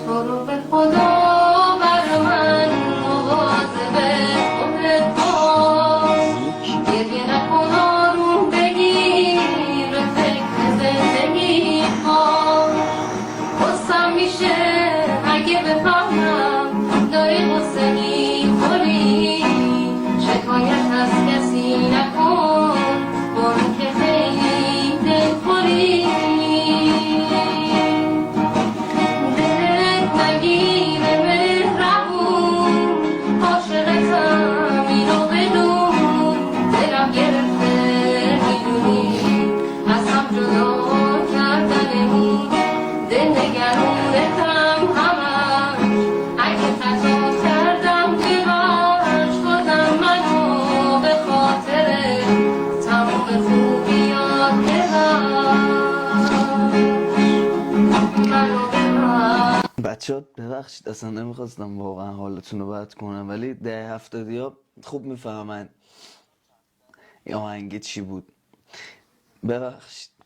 تو رو به خدا بر من مواظب خودت باش. گریه نکن آروم بگیر فکر زندگی باش. غصم میشه اگه بفهمم داری غصه میخوری. شکایت از کسی نکن برو که خیلی دلخوری. دلت نگیره مهربون عاشقتم اینو بدون. دلم گرفته میدونی از هم جدا کردنمون. دل نگرونتم همش اگه خطا کردم ببخش. بازم منو به خاطر تموم خوبیات ببخش. منو ببخش. بچه ها ببخشید اصلا نمیخواستم واقعا حالتون رو بد کنم، ولی ده هفتادی ها خوب میفهمن این آهنگ چی بود. ببخشید.